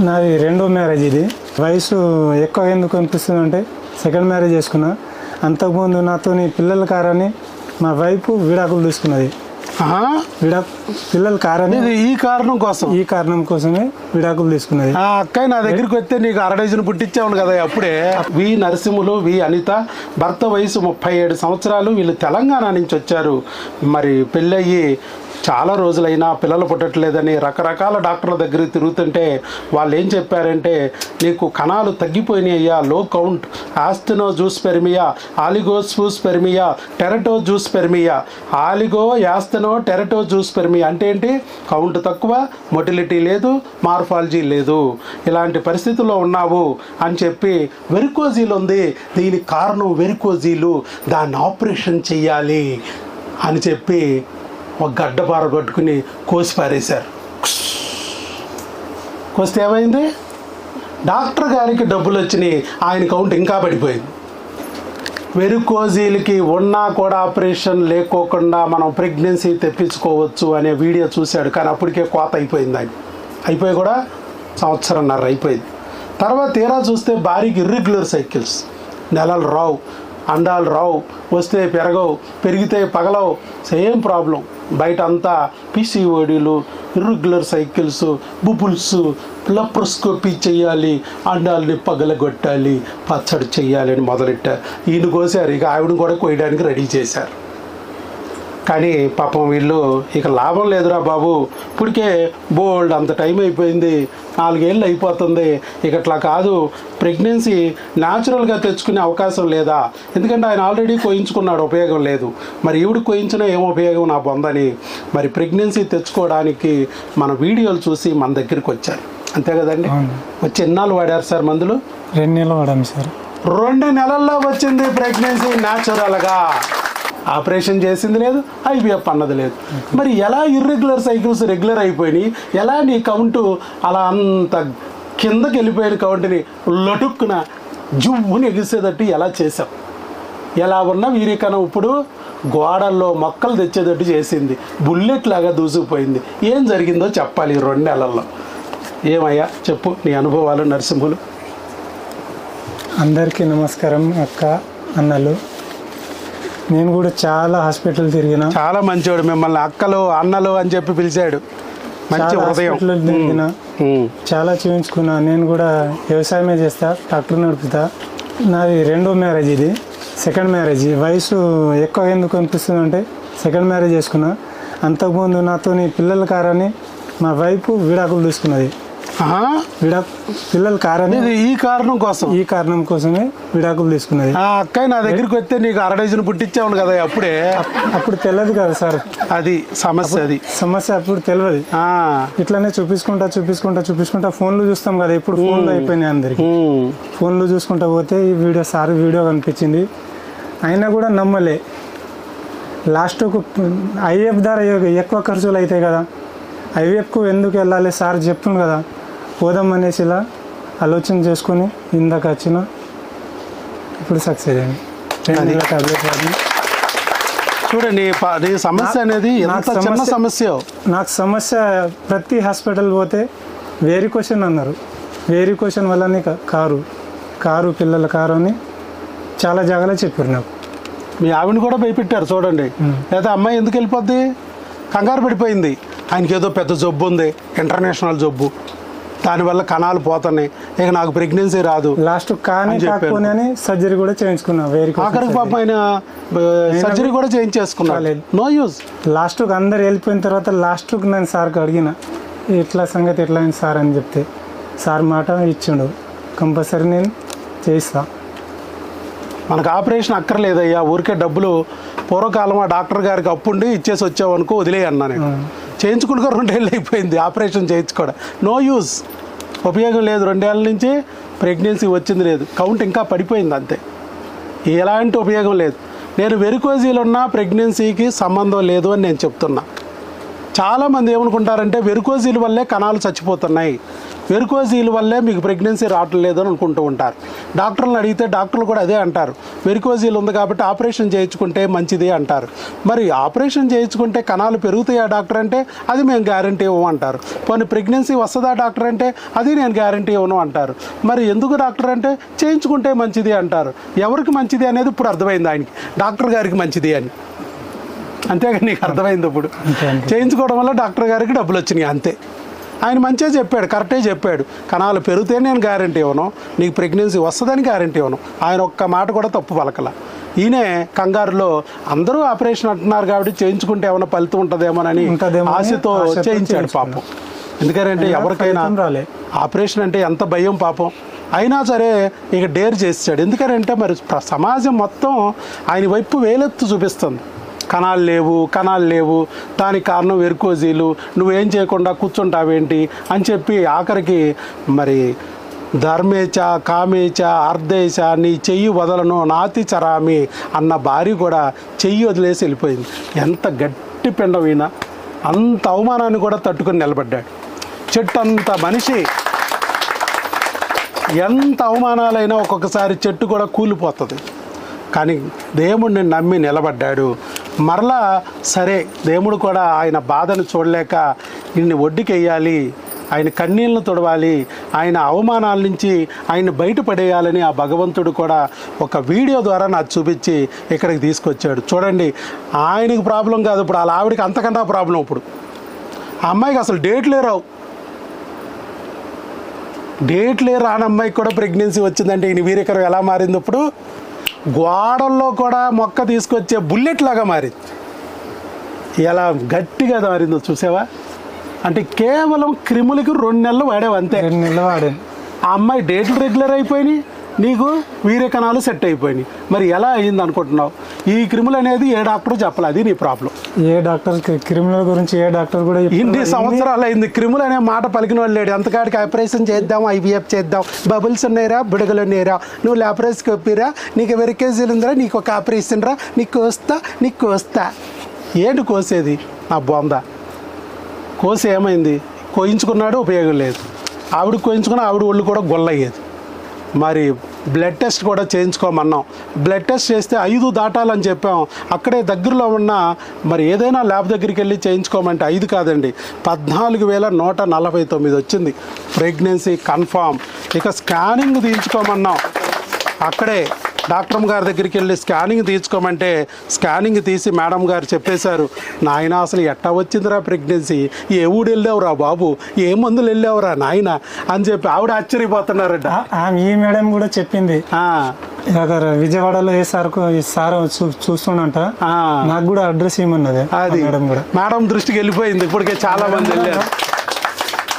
నాది రెండో మ్యారేజ్. ఇది వయసు ఎక్కువ ఎందుకు అనిపిస్తుంది అంటే సెకండ్ మ్యారేజ్ చేసుకున్నా. అంతకుముందు నాతోని పిల్లల కారని మా వైపు విడాకులు తీసుకున్నది. పిల్లల కారని ఈ కారణం కోసమే విడాకులు తీసుకున్నది. అక్కయ్య నా దగ్గరికి వస్తే నీకు 6 డజన్ పుట్టించావు కదా అప్పుడే. వి నరసింహులు, వి అనిత భర్త వయసు 37 సంవత్సరాలు. వీళ్ళు తెలంగాణ నుంచి వచ్చారు. మరి పెళ్ళయ్యి చాలా రోజులైనా పిల్లలు పుట్టట్లేదని రకరకాల డాక్టర్ల దగ్గర తిరుగుతుంటే వాళ్ళు ఏం చెప్పారంటే, నీకు కణాలు తగ్గిపోయినాయ్యా, లో కౌంట్, ఆస్థెనోజూస్పెర్మియా, ఆలిగోస్పూస్పెర్మియా, టెరటోజూస్పెర్మియా. ఆలిగో, యాస్థెనో, టెరటోజూస్పెర్మియా అంటే ఏంటి? కౌంట్ తక్కువ, మొటిలిటీ లేదు, మార్ఫాలజీ లేదు, ఇలాంటి పరిస్థితుల్లో ఉన్నావు అని చెప్పి, వెరికోజీలు ఉంది, దీనికి కారణం వెరికోజీలు, దాన్ని ఆపరేషన్ చెయ్యాలి అని చెప్పి ఒక గడ్డపార పట్టుకుని కోసి పారేశారు. కోస్తే ఏమైంది? డాక్టర్ గారికి డబ్బులు వచ్చినాయి, ఆయన కౌంట్ ఇంకా పడిపోయింది. వెరికోజీలకి ఉన్నా కూడా ఆపరేషన్ లేకోకుండా మనం ప్రెగ్నెన్సీ తెప్పించుకోవచ్చు అనే వీడియో చూశాడు. కానీ అప్పటికే కోత అయిపోయింది. ఆయన అయిపోయి కూడా 1.5 సంవత్సరం అయిపోయింది. తర్వాత తీరా చూస్తే భారీకి ఇర్రెగ్యులర్ సైకిల్స్, నెలలు రావు, అండాలు రావు, వస్తే పెరగవు, పెరిగితే పగలవు, సేమ్ ప్రాబ్లం. బయట అంతా పీసీఓడీలు, ఇర్రెగ్యులర్ సైకిల్స్, బుబుల్స్, లెప్రోస్కోపీ చేయాలి, అండాలని పగలగొట్టాలి, పచ్చడి చెయ్యాలి అని మొదలెట్టారు. ఈయన కోసారు, ఇక ఆవిడని కూడా కోయడానికి రెడీ చేశారు. కానీ పాపం వీళ్ళు ఇక లాభం లేదురా బాబు, ఇప్పటికే బోల్డ్ అంత టైం అయిపోయింది, 4 ఏళ్ళు అయిపోతుంది, ఇక అట్లా కాదు, ప్రెగ్నెన్సీ న్యాచురల్గా తెచ్చుకునే అవకాశం లేదా? ఎందుకంటే ఆయన ఆల్రెడీ కోయించుకున్నాడు, ఉపయోగం లేదు, మరి ఈవిడ కోయించినా ఏం ఉపయోగం నా బొందని. మరి ప్రెగ్నెన్సీ తెచ్చుకోవడానికి మన వీడియోలు చూసి మన దగ్గరికి వచ్చారు, అంతే కదండి? వచ్చి ఎన్నాళ్ళు వాడారు సార్ మందులు? 2 నెలలు వాడాము సార్. 2 నెలల్లో వచ్చింది ప్రెగ్నెన్సీ న్యాచురల్గా. ఆపరేషన్ చేసింది లేదు, ఐవీఎఫ్ అన్నది లేదు. మరి ఎలా ఇర్రెగ్యులర్ సైకిల్స్ రెగ్యులర్ అయిపోయినాయి? ఎలా నీ కౌంటు అలా అంత కిందకి వెళ్ళిపోయిన కౌంటుని లటుక్కున జువ్వుని ఎగిసేటట్టు ఎలా చేసావు? ఎలా ఉన్న వీరికనం ఇప్పుడు గోడల్లో మొక్కలు తెచ్చేటట్టు చేసింది, బుల్లెట్ లాగా దూసుకుపోయింది. ఏం జరిగిందో చెప్పాలి ఈ 2 నెలల్లో. ఏమయ్యా చెప్పు నీ అనుభవాలు నరసింహులు. అందరికీ నమస్కారం అక్క, అన్నలు. నేను కూడా చాలా హాస్పిటల్ తిరిగిన. చాలా మంచివాడు, మిమ్మల్ని అక్కలు అన్నలు అని చెప్పి పిలిచాడు. మంచి హృదయం. తిరిగిన, చాలా చూపించుకున్నా. నేను కూడా వ్యవసాయమే చేస్తా, ట్రాక్టర్ నడుపుతా. నాది రెండో మ్యారేజ్. ఇది సెకండ్ మ్యారేజ్. వయసు ఎక్కువ ఎందుకు అనిపిస్తుంది అంటే సెకండ్ మ్యారేజ్ చేసుకున్నా. అంతకుముందు నాతోని పిల్లల కారని మా వైపు విడాకులు తీసుకున్నది. పిల్లల కారని ఈ కారణం కోసమే విడాకులు తీసుకున్నది. అక్కయ్య నా దగ్గరికి వస్తే నీకు 6 డజన్ పుట్టించావు కదా అప్పుడే. అప్పుడు తెలియదు కదా సార్, అది సమస్య అప్పుడు తెలియదు. ఇట్లానే చూపించుకుంటా ఫోన్లు చూస్తాం కదా, ఇప్పుడు ఫోన్లు అయిపోయినాయి అందరికి. ఫోన్లు చూసుకుంటా పోతే ఈ వీడియో కనిపించింది. అయినా కూడా నమ్మలే. లాస్ట్కు ఐవీఎఫ్ ద్వారా ఎక్కువ ఖర్చులు అవుతాయి కదా, ఐవీఎఫ్కు ఎందుకు వెళ్ళాలి సార్ చెప్తుంది కదా, పోదాం అనేసి ఇలా ఆలోచన చేసుకొని ఇందాక వచ్చిన. ఇప్పుడు సక్సెస్ అయింది. చూడండి నీ సమస్య అనేది నాకు సమస్య ప్రతి హాస్పిటల్ పోతే వేరికోషన్ అన్నారు. వేరికోషన్ వల్లనే కారు పిల్లల కారు అని చాలా జాగాలో చెప్పారు నాకు. మీ ఆవిడని కూడా భయపెట్టారు చూడండి. లేదా అమ్మాయి ఎందుకు వెళ్ళిపోద్ది, కంగారు పడిపోయింది, ఆయనకి ఏదో పెద్ద జబ్బు ఉంది, ఇంటర్నేషనల్ జబ్బు, దానివల్ల కణాలు పోతున్నాయి, ఇక నాకు ప్రెగ్నెన్సీ రాదు. లాస్ట్ కాకపోయినా సర్జరీ కూడా చేయించుకున్నా. ఆఖరికి పాప ఆయన సర్జరీ కూడా చేయించేసుకున్నాను. No use. లాస్ట్కి అందరు వెళ్ళిపోయిన తర్వాత లాస్ట్కి నేను సార్కి అడిగిన, ఎట్లా సంగతి ఎట్లా అయింది సార్ అని చెప్తే సార్ మాట ఇచ్చిండు, కంపల్సరీ నేను చేయిస్తా, మనకు ఆపరేషన్ అక్కర్లేదయ్యా, ఊరికే డబ్బులు పూర్వకాలం ఆ డాక్టర్ గారికి అప్పుండి ఇచ్చేసి వచ్చావనుకో వదిలే అన్నా. నేను చేయించుకుంటూ 2 ఏళ్ళు అయిపోయింది ఆపరేషన్ చేయించుకోవడం. నో యూజ్, ఉపయోగం లేదు. 2 ఏళ్ళ నుంచి ప్రెగ్నెన్సీ వచ్చింది లేదు, కౌంట్ ఇంకా పడిపోయింది అంతే, ఎలాంటి ఉపయోగం లేదు. నేను వెరికోజీలు ఉన్న ప్రెగ్నెన్సీకి సంబంధం లేదు అని నేను చెప్తున్నా. చాలామంది ఏమనుకుంటారంటే వెరికోజీల వల్లే కణాలు చచ్చిపోతున్నాయి, వెరికోజీల వల్లే మీకు ప్రెగ్నెన్సీ రావటం లేదని అనుకుంటూ ఉంటారు. డాక్టర్లను అడిగితే డాక్టర్లు కూడా అదే అంటారు, వెరికోజీలు ఉంది కాబట్టి ఆపరేషన్ చేయించుకుంటే మంచిది అంటారు. మరి ఆపరేషన్ చేయించుకుంటే కణాలు పెరుగుతాయా డాక్టర్ అంటే అది మేము గ్యారంటీ ఇవ్వము అంటారు. పోనీ ప్రెగ్నెన్సీ వస్తుందా డాక్టర్ అంటే అది నేను గ్యారంటీ ఇవ్వను అంటారు. మరి ఎందుకు డాక్టర్ అంటే చేయించుకుంటే మంచిది అంటారు. ఎవరికి మంచిది అనేది ఇప్పుడు అర్థమైంది ఆయనకి, డాక్టర్ గారికి మంచిది అని. అంతేగా నీకు అర్థమైంది ఇప్పుడు. చేయించుకోవడం వల్ల డాక్టర్ గారికి డబ్బులు వచ్చినాయి అంతే. ఆయన మంచిగా చెప్పాడు, కరెక్టే చెప్పాడు. కణాలు పెరిగితే నేను గ్యారంటీ ఇవ్వను, నీకు ప్రెగ్నెన్సీ వస్తుందని గ్యారంటీ ఇవ్వను. ఆయన ఒక్క మాట కూడా తప్పు పలకల. ఈయనే కంగారులో అందరూ ఆపరేషన్ అంటున్నారు కాబట్టి చేయించుకుంటే ఏమైనా ఫలితం ఉంటుందేమోనని ఆశతో చేయించాడు పాపం. ఎందుకంటే ఎవరికైనా ఆపరేషన్ అంటే ఎంత భయం పాపం. అయినా సరే ఇక డేర్ చేసాడు. ఎందుకంటే మరి సమాజం మొత్తం ఆయన వైపు వేలెత్తు చూపిస్తుంది. కణాలు లేవు, దానికి కారణం వెరికోజీలు, నువ్వేం చేయకుండా కూర్చుంటావేంటి అని చెప్పి ఆఖరికి మరి ధర్మేచ కామేచ అర్ధేచ నీ చెయ్యి వదలను నాతి చరామి అన్న భార్య కూడా చెయ్యి వదిలేసి వెళ్ళిపోయింది. ఎంత గట్టి పిండమైన అంత అవమానాన్ని కూడా తట్టుకొని నిలబడ్డాడు. చెట్టు అంత మనిషి ఎంత అవమానాలైనా ఒక్కొక్కసారి చెట్టు కూడా కూలిపోతుంది. కానీ దేవుడిని నమ్మి నిలబడ్డాడు. మరలా సరే దేవుడు కూడా ఆయన బాధను చూడలేక ఈయన్ని ఒడ్డుకెయ్యాలి, ఆయన కన్నీళ్ళను తుడవాలి, ఆయన అవమానాల నుంచి ఆయన బయటపడేయాలని ఆ భగవంతుడు కూడా ఒక వీడియో ద్వారా నాకు చూపించి ఇక్కడికి తీసుకొచ్చాడు. చూడండి, ఆయనకు ప్రాబ్లం కాదు, ఇప్పుడు వాళ్ళ ఆవిడకి అంతకన్నా ప్రాబ్లం. ఇప్పుడు ఆ అమ్మాయికి అసలు డేట్లే రావు, రాని అమ్మాయికి కూడా ప్రెగ్నెన్సీ వచ్చిందంటే ఈయన వీరికరం ఎలా మారింది. ఇప్పుడు గోడల్లో కూడా మొక్క తీసుకొచ్చే బుల్లెట్ లాగా మారింది. ఎలా గట్టిగా మారిందో చూసావా. అంటే కేవలం క్రిములకి 2 నెలలు వాడావు అంతే. 2 నెలలు వాడాను. ఆ అమ్మాయి డేట్లు రెగ్యులర్ అయిపోయినాయి, నీకు వీర్య కణాలు సెట్ అయిపోయినాయి. మరి ఎలా అయింది అనుకుంటున్నావు? ఈ క్రిములు అనేది ఏ డాక్టర్ చెప్పాలి, అది నీ ప్రాబ్లం. ఏ డాక్టర్ క్రిముల గురించి ఏ డాక్టర్ కూడా ఇన్ని సంవత్సరాలు అయింది క్రిములు అనే మాట పలికిన వాళ్ళు లేడు. ఎంతకాడికి ఆపరేషన్ చేద్దాం, ఐవీఎఫ్ చేద్దాం, బబుల్స్ ఉన్నాయిరా, బిడగలు ఉన్నాయిరా, నువ్వు ల్యాపరేస్కి ఒప్పిరా, నీకు వెరికేజీలు ఉందిరా, నీకు ఒక ఆపరేషన్ రా, నీకు కోస్తా. ఏంటి కోసేది? నా బొంద కోసి ఏమైంది? కోయించుకున్నాడు, ఉపయోగం లేదు. ఆవిడ కోయించుకున్న ఆవిడ ఒళ్ళు కూడా గొల్లయ్యేది. మరి బ్లడ్ టెస్ట్ కూడా చేయించుకోమన్నాం. బ్లడ్ టెస్ట్ చేస్తే 5 దాటాలని చెప్పాం. అక్కడే దగ్గరలో ఉన్న మరి ఏదైనా ల్యాబ్ దగ్గరికి వెళ్ళి చేయించుకోమంటే 5 కాదండి, 14,149 వచ్చింది. Pregnancy confirm. ఇక స్కానింగ్ తీయించుకోమన్నాం. అక్కడే డాక్టర్ గారి దగ్గరికి వెళ్ళి స్కానింగ్ తీయించుకోమంటే స్కానింగ్ తీసి మేడం గారు చెప్పేశారు, నాయన అసలు ఎట్టా వచ్చిందిరా ప్రెగ్నెన్సీ, ఏ ఊడు వెళ్ళావురా బాబు, ఏ మందులు వెళ్ళావురా నాయన అని చెప్పి ఆవిడ ఆశ్చర్యపోతున్నారట. ఈ మేడం కూడా చెప్పింది, విజయవాడలో ఏ సార్ చూస్తుండంట, నాకు కూడా అడ్రస్ ఏమన్నది. అది మేడం దృష్టికి వెళ్ళిపోయింది, ఇప్పటికే చాలా మంది వెళ్ళారు.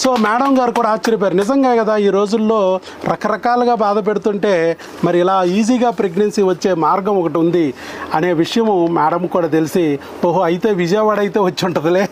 సో మేడం గారు కూడా ఆశ్చర్యపోయారు. నిజంగా కదా, ఈ రోజుల్లో రకరకాలుగా బాధ పెడుతుంటే మరి ఇలా ఈజీగా ప్రెగ్నెన్సీ వచ్చే మార్గం ఒకటి ఉంది అనే విషయము మేడం కూడా తెలిసి, ఓహో అయితే విజయవాడ అయితే వచ్చి ఉంటుందిలే,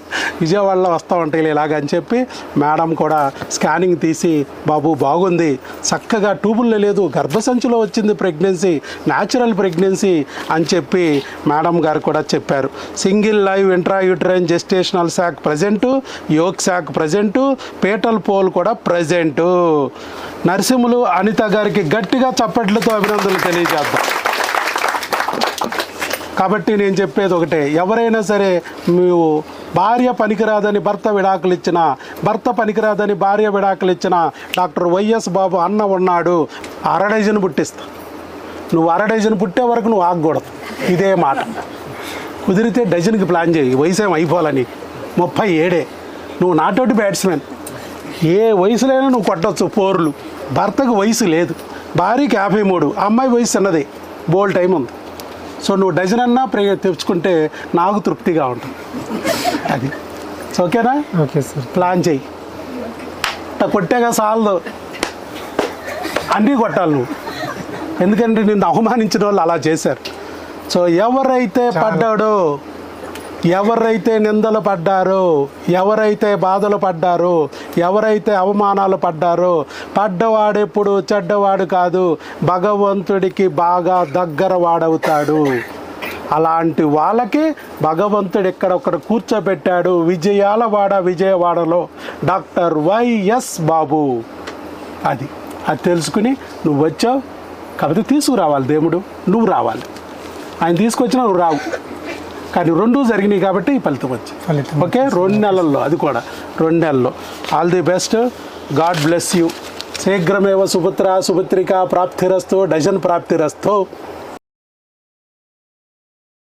విజయవాడలో వస్తూ ఉంటాయి ఇలాగని చెప్పి మేడం కూడా స్కానింగ్ తీసి, బాబు బాగుంది, చక్కగా ట్యూబుల్లో లేదు, గర్భసంచిలో వచ్చింది ప్రెగ్నెన్సీ, న్యాచురల్ ప్రెగ్నెన్సీ అని చెప్పి మేడం గారు కూడా చెప్పారు. Single live intrauterine gestational sac present, yolk sac present, fetal pole కూడా ప్రజెంటు. నరసింహులు అనిత గారికి గట్టిగా చప్పట్లతో అభినందనలు తెలియజేద్దాం. కాబట్టి నేను చెప్పేది ఒకటే, ఎవరైనా సరే మీరు భార్య పనికిరాదని భర్త విడాకులు ఇచ్చిన, భర్త పనికిరాదని భార్య విడాకులు ఇచ్చిన డాక్టర్ వైఎస్ బాబు అన్న ఉన్నాడు, 1/2 డజన్ పుట్టిస్తా. నువ్వు 1/2 డజన్ పుట్టే వరకు నువ్వు ఆగకూడదు. ఇదే మాట. కుదిరితే డజన్కి ప్లాన్ చేయి, వయసు ఏం అయిపోవాలని. 37 నువ్వు నాటోటి బ్యాట్స్మెన్, ఏ వయసులైనా నువ్వు కొట్టవచ్చు పోర్లు. భర్తకు వయసు లేదు, భార్యకి 53, అమ్మాయి వయసు అన్నది, బోల్ టైం ఉంది. సో నువ్వు డజన్ అన్నా తెచ్చుకుంటే నాకు తృప్తిగా ఉంటుంది. అది ఓకేనా? ఓకే సార్, ప్లాన్ చెయ్యి. కొట్టాగా సాలదు, అన్నీ కొట్టాలి నువ్వు, ఎందుకంటే నిన్ను అవమానించిన వాళ్ళు అలా చేశారు. సో ఎవరైతే పడ్డాడో, ఎవరైతే నిందలు పడ్డారో, ఎవరైతే బాధలు పడ్డారో, ఎవరైతే అవమానాలు పడ్డారో, పడ్డవాడెప్పుడు చెడ్డవాడు కాదు, భగవంతుడికి బాగా దగ్గర వాడవుతాడు. అలాంటి వాళ్ళకి భగవంతుడు ఇక్కడ ఒకడు కూర్చోబెట్టాడు. విజయవాడలో డాక్టర్ వైఎస్ బాబు. అది తెలుసుకుని నువ్వు వచ్చావు కాబట్టి తీసుకురావాలి దేవుడు, నువ్వు రావాలి. ఆయన తీసుకొచ్చినా నువ్వు రావు, కానీ రెండూ జరిగినాయి కాబట్టి ఈ ఫలితం వచ్చింది. ఓకే, 2 నెలల్లో, అది కూడా 2 నెలల్లో. All the best, God bless you. శీఘ్రమేవ సుపుత్రికా ప్రాప్తిరస్తు, డజన్ ప్రాప్తిరస్తు.